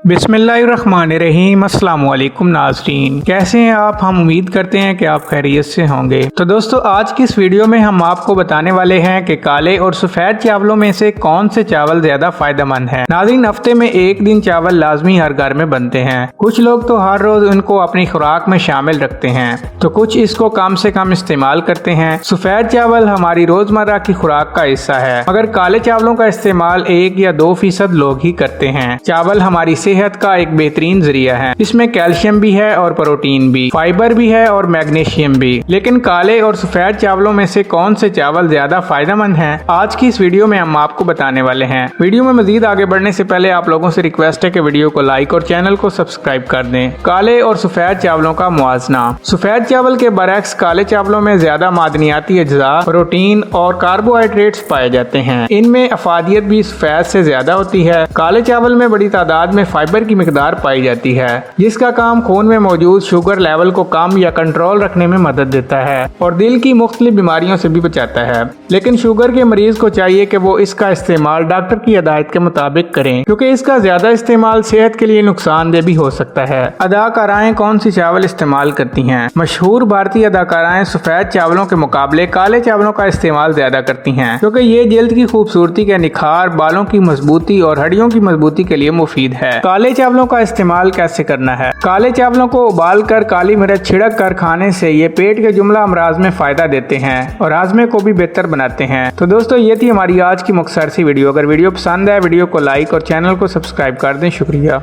बिस्मिल्लाहिर्रहमानिर्रहीम। अस्सलाम वालेकुम नाज़रीन, कैसे हैं आप। हम उम्मीद करते हैं कि आप खैरियत से होंगे। तो दोस्तों, आज की इस वीडियो में हम आपको बताने वाले हैं कि काले और सफ़ेद चावलों में से कौन से चावल ज़्यादा फ़ायदेमंद हैं। नाज़रीन, हफ्ते में एक दिन चावल लाजमी हर घर में बनते हैं। कुछ लोग तो हर रोज़ उनको अपनी खुराक में शामिल रखते हैं, तो कुछ इसको कम से कम इस्तेमाल करते हैं। सफ़ेद चावल हमारी रोज़मर्रा की खुराक का हिस्सा है, मगर काले चावलों का इस्तेमाल 1 या 2% लोग ही करते हैं। चावल हमारी सेहत का एक बेहतरीन जरिया है। इसमें कैल्शियम भी है और प्रोटीन भी, फाइबर भी है और मैग्नीशियम भी। लेकिन काले और सफेद चावलों में से कौन से चावल ज्यादा फायदेमंद हैं, आज की इस वीडियो में हम आपको बताने वाले हैं। वीडियो में मजीद आगे बढ़ने से पहले आप लोगों से रिक्वेस्ट है कि वीडियो को लाइक और चैनल को सब्सक्राइब कर दें। काले और सफेद चावलों का मुआवजना। सफेद चावल के बरक्स काले चावलों में ज्यादा मादनियाती अज्जा, प्रोटीन और कार्बोहाइड्रेट्स पाए जाते हैं। इनमें अफादियत भी सफेद से ज्यादा होती है। काले चावल में बड़ी तादाद में फाइबर की मिकदार पाई जाती है, जिसका काम खून में मौजूद शुगर लेवल को कम या कंट्रोल रखने में मदद देता है और दिल की मुख्तलिफ बीमारियों से भी बचाता है। लेकिन शुगर के मरीज को चाहिए कि वो इसका इस्तेमाल डॉक्टर की हिदायत के मुताबिक करें, क्योंकि इसका ज्यादा इस्तेमाल सेहत के लिए नुकसानदेह भी हो सकता है। अदाकाराएं कौन सी चावल इस्तेमाल करती हैं। मशहूर भारतीय अदाकाराएं सफेद चावलों के मुकाबले काले चावलों का इस्तेमाल ज्यादा करती हैं, क्योंकि ये जल्द की खूबसूरती के निखार, बालों की मजबूती और हड्डियों की मजबूती के लिए मुफीद है। काले चावलों का इस्तेमाल कैसे करना है। काले चावलों को उबाल कर काली मिर्च छिड़क कर खाने से ये पेट के जुमला अमराज में फायदा देते हैं और हाजमे को भी बेहतर बनाते हैं। तो दोस्तों, ये थी हमारी आज की मुख्तसर सी वीडियो। अगर वीडियो पसंद है, वीडियो को लाइक और चैनल को सब्सक्राइब कर दें। शुक्रिया।